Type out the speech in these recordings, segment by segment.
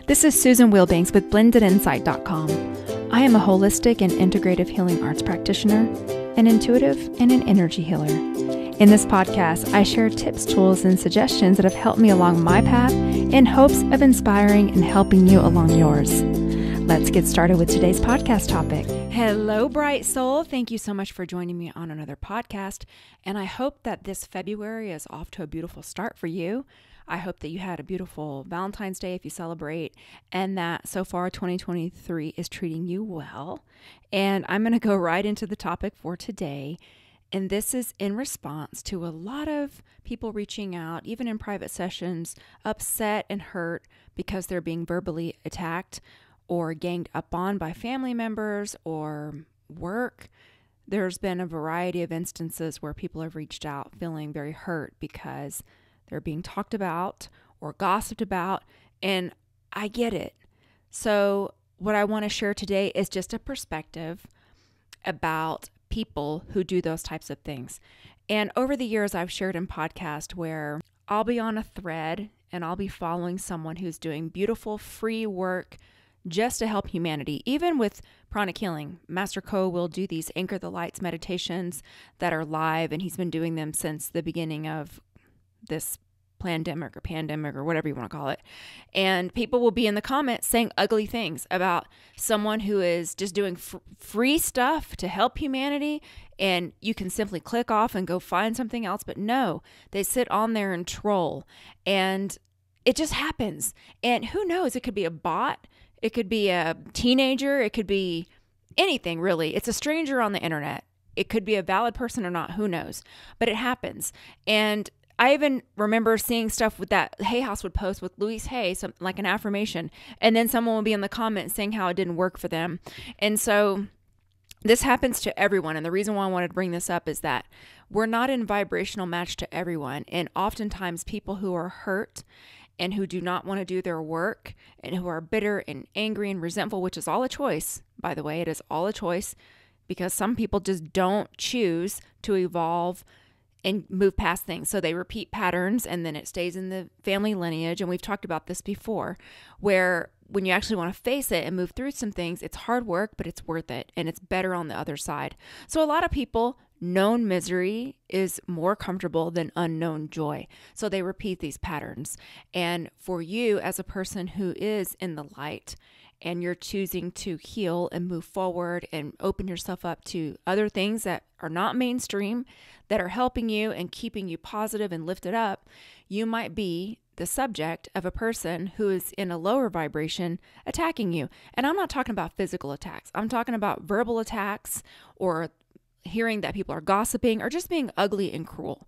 This is Susan Wilbanks with blendedinsight.com. I am a holistic and integrative healing arts practitioner, an intuitive, and an energy healer. In this podcast, I share tips, tools, and suggestions that have helped me along my path in hopes of inspiring and helping you along yours. Let's get started with today's podcast topic. Hello, bright soul. Thank you so much for joining me on another podcast. And I hope that this February is off to a beautiful start for you. I hope that you had a beautiful Valentine's Day if you celebrate, and that so far 2023 is treating you well. And I'm going to go right into the topic for today. And this is in response to a lot of people reaching out, even in private sessions, upset and hurt because they're being verbally attacked or ganged up on by family members or work. There's been a variety of instances where people have reached out feeling very hurt because they're being talked about or gossiped about, and I get it. So what I want to share today is just a perspective about people who do those types of things. And over the years, I've shared in podcasts where I'll be on a thread and I'll be following someone who's doing beautiful free work just to help humanity. Even with pranic healing, Master Ko will do these Anchor the Lights meditations that are live, and he's been doing them since the beginning of this pandemic or whatever you want to call it. And people will be in the comments saying ugly things about someone who is just doing free stuff to help humanity, and you can simply click off and go find something else. But no, they sit on there and troll, and it just happens. And who knows? It could be a bot. It could be a teenager. It could be anything, really. It's a stranger on the internet. It could be a valid person or not. Who knows? But it happens. And I even remember seeing stuff with that Hay House would post with Louise Hay, something like an affirmation, and then someone would be in the comments saying how it didn't work for them. And so this happens to everyone. And the reason why I wanted to bring this up is that we're not in vibrational match to everyone. And oftentimes people who are hurt and who do not want to do their work and who are bitter and angry and resentful, which is all a choice, by the way, it is all a choice, because some people just don't choose to evolve and move past things. So they repeat patterns, and then it stays in the family lineage. And we've talked about this before, where when you actually want to face it and move through some things, it's hard work, but it's worth it. And it's better on the other side. So a lot of people, known misery is more comfortable than unknown joy. So they repeat these patterns. And for you as a person who is in the light, and you're choosing to heal and move forward and open yourself up to other things that are not mainstream, that are helping you and keeping you positive and lifted up, you might be the subject of a person who is in a lower vibration attacking you. And I'm not talking about physical attacks. I'm talking about verbal attacks, or hearing that people are gossiping, or just being ugly and cruel.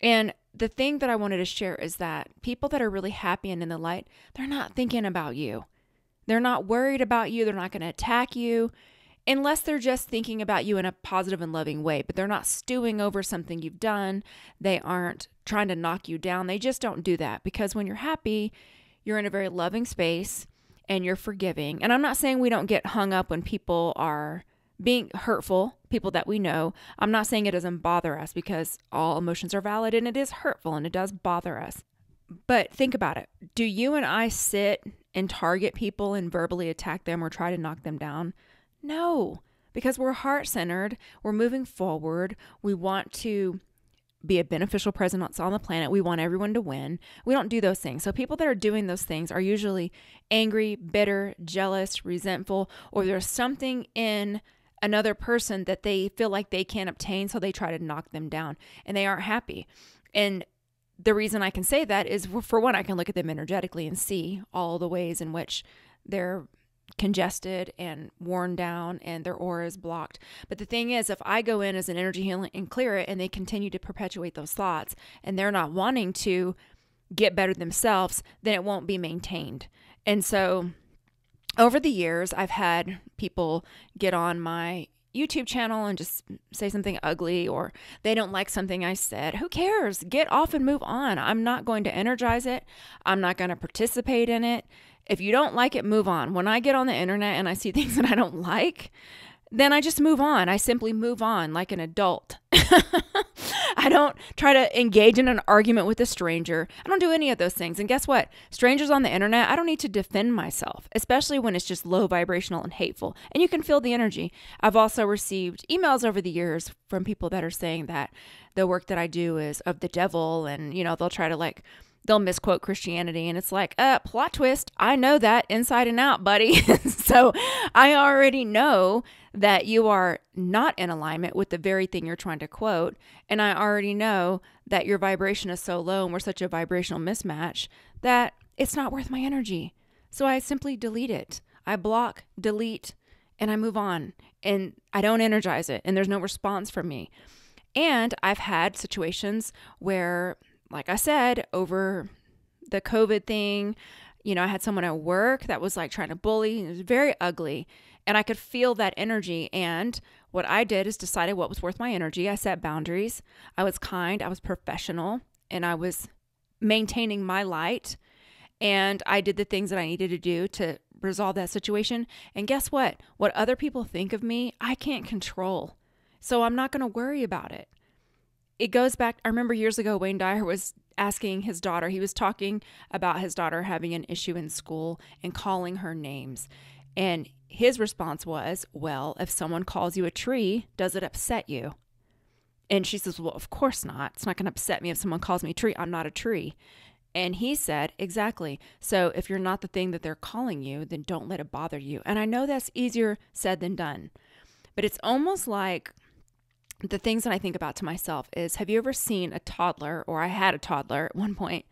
And the thing that I wanted to share is that people that are really happy and in the light, they're not thinking about you. They're not worried about you. They're not going to attack you unless they're just thinking about you in a positive and loving way. But they're not stewing over something you've done. They aren't trying to knock you down. They just don't do that, because when you're happy, you're in a very loving space and you're forgiving. And I'm not saying we don't get hung up when people are being hurtful, people that we know. I'm not saying it doesn't bother us, because all emotions are valid and it is hurtful and it does bother us. But think about it. Do you and I sit and target people and verbally attack them or try to knock them down? No, because we're heart-centered. We're moving forward. We want to be a beneficial presence on the planet. We want everyone to win. We don't do those things. So people that are doing those things are usually angry, bitter, jealous, resentful, or there's something in another person that they feel like they can't obtain, so they try to knock them down, and they aren't happy. And the reason I can say that is, for one, I can look at them energetically and see all the ways in which they're congested and worn down and their aura is blocked. But the thing is, if I go in as an energy healer and clear it, and they continue to perpetuate those thoughts, and they're not wanting to get better themselves, then it won't be maintained. And so over the years, I've had people get on my YouTube channel and just say something ugly, or they don't like something I said. Who cares? Get off and move on. I'm not going to energize it. I'm not going to participate in it. If you don't like it, move on. When I get on the internet and I see things that I don't like, then I just move on. I simply move on like an adult. I don't try to engage in an argument with a stranger. I don't do any of those things. And guess what? Strangers on the internet, I don't need to defend myself, especially when it's just low vibrational and hateful. And you can feel the energy. I've also received emails over the years from people that are saying that the work that I do is of the devil, and, they'll try to they'll misquote Christianity, and it's like, plot twist. I know that inside and out, buddy. So I already know that you are not in alignment with the very thing you're trying to quote. And I already know that your vibration is so low and we're such a vibrational mismatch that it's not worth my energy. So I simply delete it. I block, delete, and I move on, and I don't energize it, and there's no response from me. And I've had situations where, like I said, over the COVID thing, I had someone at work that was trying to bully. It was very ugly. And I could feel that energy. And what I did is decided what was worth my energy. I set boundaries. I was kind. I was professional. And I was maintaining my light. And I did the things that I needed to do to resolve that situation. And guess what? What other people think of me, I can't control. So I'm not going to worry about it. It goes back, I remember years ago, Wayne Dyer was asking his daughter, he was talking about his daughter having an issue in school and calling her names. And his response was, well, if someone calls you a tree, does it upset you? And she says, well, of course not. It's not going to upset me if someone calls me a tree. I'm not a tree. And he said, exactly. So if you're not the thing that they're calling you, then don't let it bother you. And I know that's easier said than done. But it's almost like the things that I think about to myself is, have you ever seen a toddler, or I had a toddler at one point,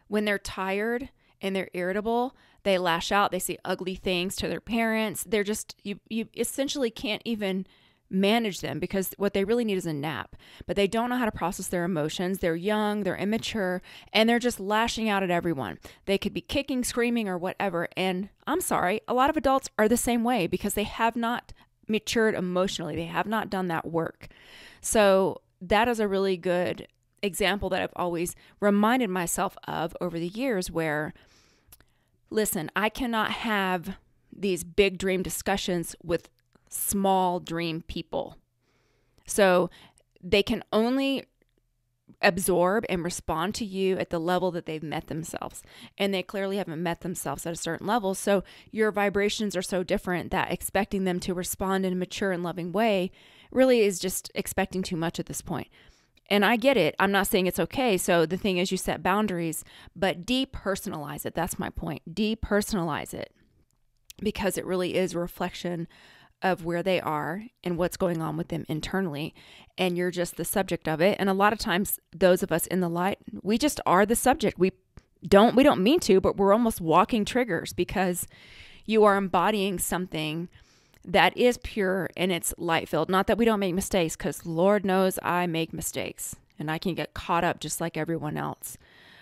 when they're tired and they're irritable, they lash out, they say ugly things to their parents. They're just, you essentially can't even manage them because what they really need is a nap, but they don't know how to process their emotions. They're young, they're immature, and they're just lashing out at everyone. They could be kicking, screaming, or whatever. And I'm sorry, a lot of adults are the same way because they have not matured emotionally. They have not done that work. So that is a really good example that I've always reminded myself of over the years where, listen, I cannot have these big dream discussions with small dream people. So they can only absorb and respond to you at the level that they've met themselves. And they clearly haven't met themselves at a certain level. So your vibrations are so different that expecting them to respond in a mature and loving way really is just expecting too much at this point. And I get it. I'm not saying it's okay. So the thing is, you set boundaries, but depersonalize it. That's my point. Depersonalize it, because it really is a reflection of where they are and what's going on with them internally. And you're just the subject of it. And a lot of times those of us in the light, we just are the subject. We don't mean to, but we're almost walking triggers because you are embodying something that is pure and it's light filled. Not that we don't make mistakes, because Lord knows I make mistakes and I can get caught up just like everyone else.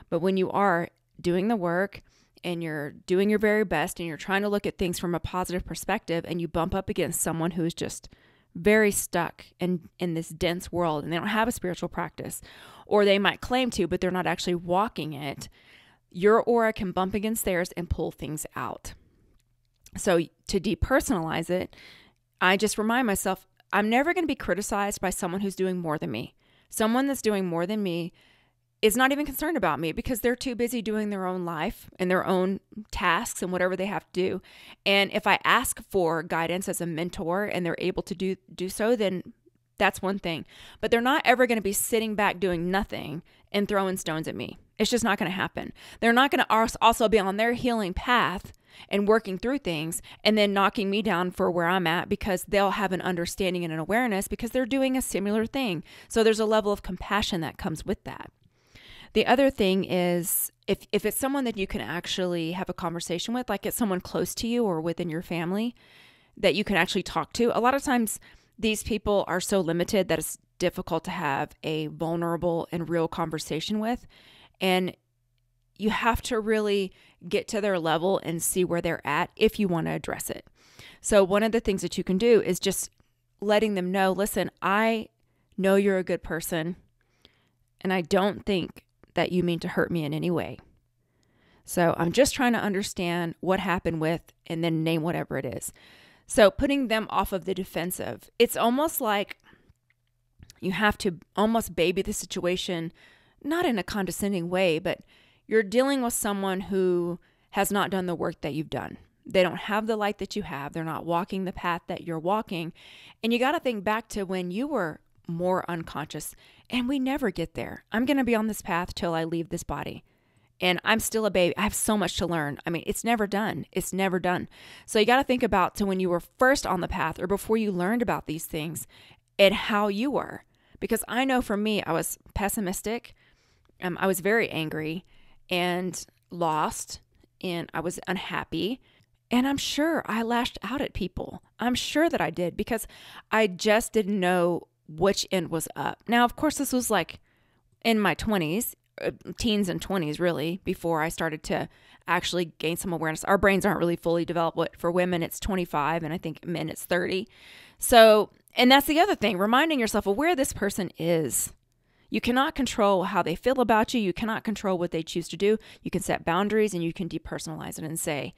But when you are doing the work and you're doing your very best and you're trying to look at things from a positive perspective, and you bump up against someone who's just very stuck in this dense world and they don't have a spiritual practice, or they might claim to, but they're not actually walking it, your aura can bump against theirs and pull things out. So to depersonalize it, I just remind myself, I'm never going to be criticized by someone who's doing more than me. Someone that's doing more than me is not even concerned about me because they're too busy doing their own life and their own tasks and whatever they have to do. And if I ask for guidance as a mentor and they're able to do so, then that's one thing. But they're not ever going to be sitting back doing nothing and throwing stones at me. It's just not going to happen. They're not going to also be on their healing path and working through things and then knocking me down for where I'm at, because they'll have an understanding and an awareness because they're doing a similar thing. So there's a level of compassion that comes with that. The other thing is, if it's someone that you can actually have a conversation with, like it's someone close to you or within your family that you can actually talk to, a lot of times these people are so limited that it's difficult to have a vulnerable and real conversation with. And you have to really get to their level and see where they're at if you want to address it. So one of the things that you can do is just letting them know, listen, I know you're a good person, and I don't think that you mean to hurt me in any way. So I'm just trying to understand what happened with, and then name whatever it is. So putting them off of the defensive, it's almost like, You have to almost baby the situation, not in a condescending way, but you're dealing with someone who has not done the work that you've done. They don't have the light that you have. They're not walking the path that you're walking. And you got to think back to when you were more unconscious, and we never get there. I'm going to be on this path till I leave this body. And I'm still a baby. I have so much to learn. I mean, it's never done. It's never done. So you got to think about to when you were first on the path or before you learned about these things and how you were. Because I know for me, I was pessimistic. I was very angry and lost, and I was unhappy. And I'm sure I lashed out at people. I'm sure that I did because I just didn't know which end was up. Now, of course, this was like in my 20s, teens and 20s, really, before I started to actually gain some awareness. Our brains aren't really fully developed. For women, it's 25, and I think men, it's 30. So, and that's the other thing, reminding yourself of where this person is. You cannot control how they feel about you. You cannot control what they choose to do. You can set boundaries, and you can depersonalize it and say,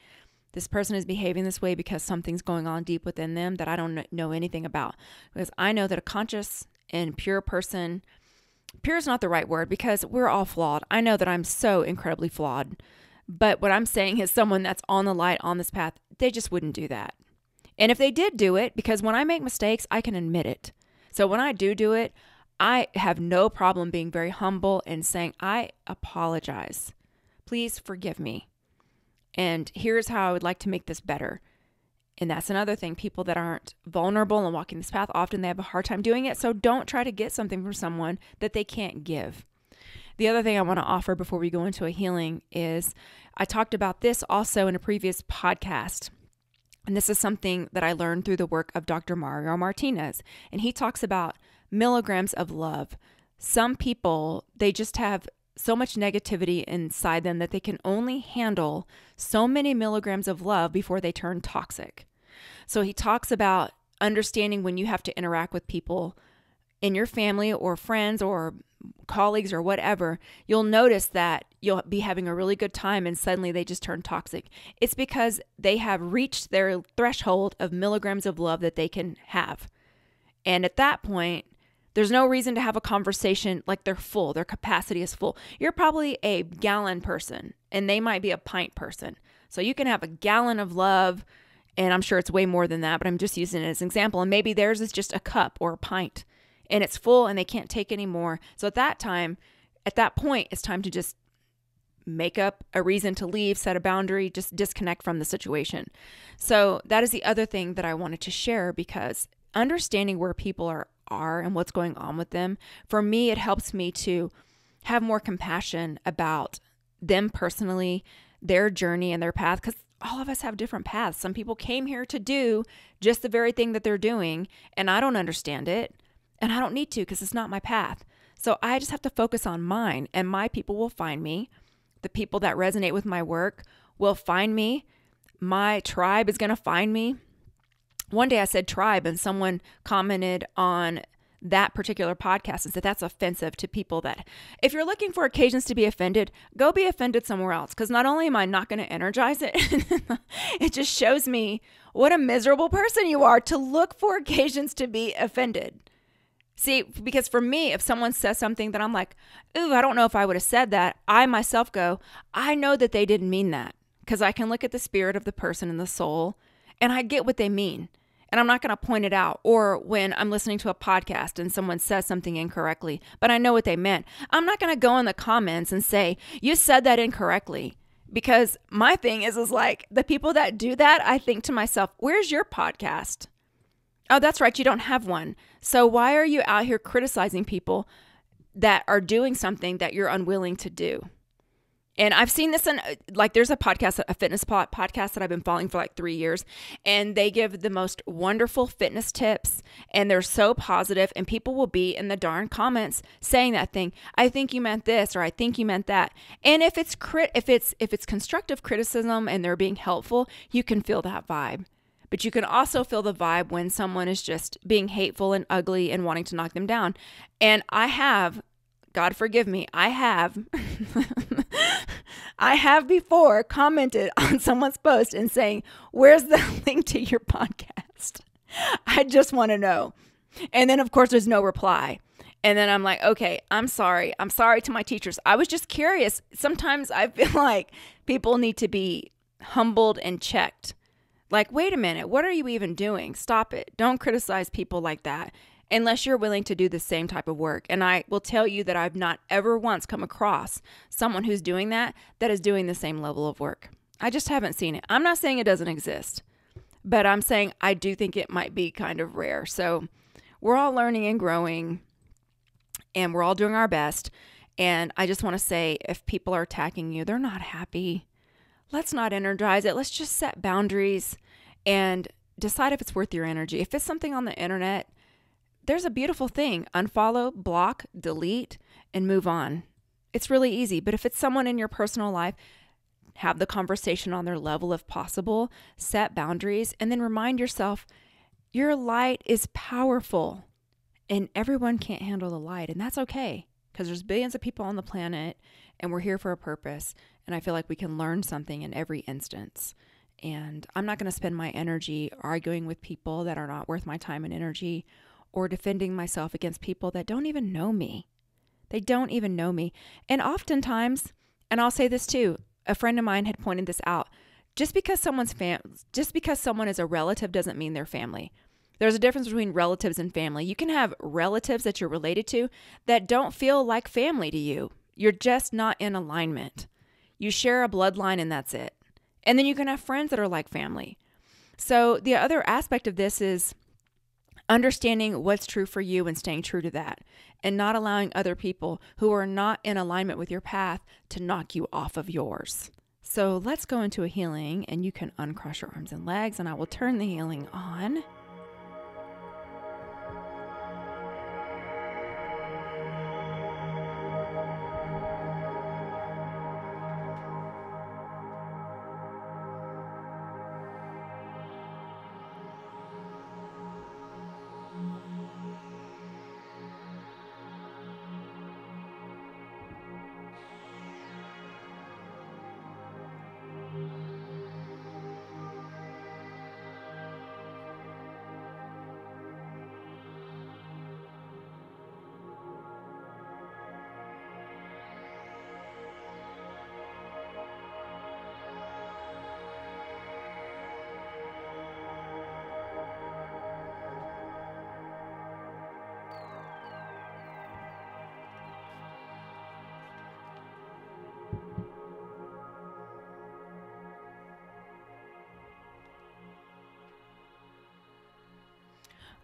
this person is behaving this way because something's going on deep within them that I don't know anything about. Because I know that a conscious and pure person, pure is not the right word because we're all flawed. I know that I'm so incredibly flawed. But what I'm saying is someone that's on the light, on this path, they just wouldn't do that. And if they did do it, because when I make mistakes, I can admit it. So when I do it, I have no problem being very humble and saying, I apologize. Please forgive me. And here's how I would like to make this better. And that's another thing. People that aren't vulnerable and walking this path, often they have a hard time doing it. So don't try to get something from someone that they can't give. The other thing I want to offer before we go into a healing is I talked about this also in a previous podcast. And this is something that I learned through the work of Dr. Mario Martinez. And he talks about milligrams of love. Some people, they just have so much negativity inside them that they can only handle so many milligrams of love before they turn toxic. So he talks about understanding when you have to interact with people in your family or friends or colleagues or whatever, you'll notice that you'll be having a really good time and suddenly they just turn toxic. It's because they have reached their threshold of milligrams of love that they can have. And at that point, there's no reason to have a conversation like they're full. Their capacity is full. You're probably a gallon person and they might be a pint person. So you can have a gallon of love, and I'm sure it's way more than that, but I'm just using it as an example. And maybe theirs is just a cup or a pint and it's full and they can't take any more. So at that point, it's time to just make up a reason to leave, set a boundary, just disconnect from the situation. So that is the other thing that I wanted to share, because understanding where people are and what's going on with them, for me, it helps me to have more compassion about them personally, their journey and their path, because all of us have different paths. Some people came here to do just the very thing that they're doing, and I don't understand it, and I don't need to because it's not my path. So I just have to focus on mine, and my people will find me. The people that resonate with my work will find me. My tribe is going to find me. One day I said tribe, and someone commented on that particular podcast and said that's offensive to people. That if you're looking for occasions to be offended, go be offended somewhere else, because not only am I not going to energize it, it just shows me what a miserable person you are to look for occasions to be offended. See, because for me, if someone says something that I'm like, ooh, I don't know if I would have said that, I myself go, I know that they didn't mean that, because I can look at the spirit of the person and the soul, and I get what they mean. And I'm not going to point it out. Or when I'm listening to a podcast and someone says something incorrectly, but I know what they meant, I'm not going to go in the comments and say, you said that incorrectly. Because my thing is like the people that do that, I think to myself, where's your podcast? Oh, that's right. You don't have one. So why are you out here criticizing people that are doing something that you're unwilling to do? And I've seen this in, like, there's a podcast, a fitness podcast that I've been following for like 3 years, and they give the most wonderful fitness tips, and they're so positive, and people will be in the darn comments saying that thing. I think you meant this, or I think you meant that. And if it's constructive criticism and they're being helpful, you can feel that vibe. But you can also feel the vibe when someone is just being hateful and ugly and wanting to knock them down. And I have, God forgive me, I have before commented on someone's post and saying, where's the link to your podcast? I just want to know. And then, of course, there's no reply. And then I'm like, okay, I'm sorry. I'm sorry to my teachers. I was just curious. Sometimes I feel like people need to be humbled and checked. Like, wait a minute, what are you even doing? Stop it. Don't criticize people like that unless you're willing to do the same type of work. And I will tell you that I've not ever once come across someone who's doing that is doing the same level of work. I just haven't seen it. I'm not saying it doesn't exist, but I'm saying I do think it might be kind of rare. So we're all learning and growing, and we're all doing our best. And I just want to say, if people are attacking you, they're not happy. Let's not energize it. Let's just set boundaries and decide if it's worth your energy. If it's something on the internet, there's a beautiful thing. Unfollow, block, delete, and move on. It's really easy. But if it's someone in your personal life, have the conversation on their level if possible, set boundaries, and then remind yourself, your light is powerful. And everyone can't handle the light, and that's okay, because there's billions of people on the planet, and we're here for a purpose, and I feel like we can learn something in every instance. And I'm not going to spend my energy arguing with people that are not worth my time and energy, or defending myself against people that don't even know me. They don't even know me. And oftentimes, and I'll say this too, a friend of mine had pointed this out, just because someone is a relative doesn't mean they're family. There's a difference between relatives and family. You can have relatives that you're related to that don't feel like family to you. You're just not in alignment. You share a bloodline and that's it. And then you can have friends that are like family. So the other aspect of this is understanding what's true for you and staying true to that, and not allowing other people who are not in alignment with your path to knock you off of yours. So let's go into a healing, and you can uncross your arms and legs, and I will turn the healing on.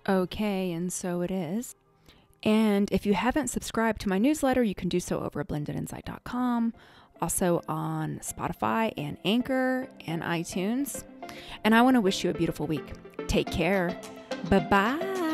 Okay, and so it is. And if you haven't subscribed to my newsletter, you can do so over at blendedinsight.com, also on Spotify and Anchor and iTunes. And I want to wish you a beautiful week. Take care. Bye-bye.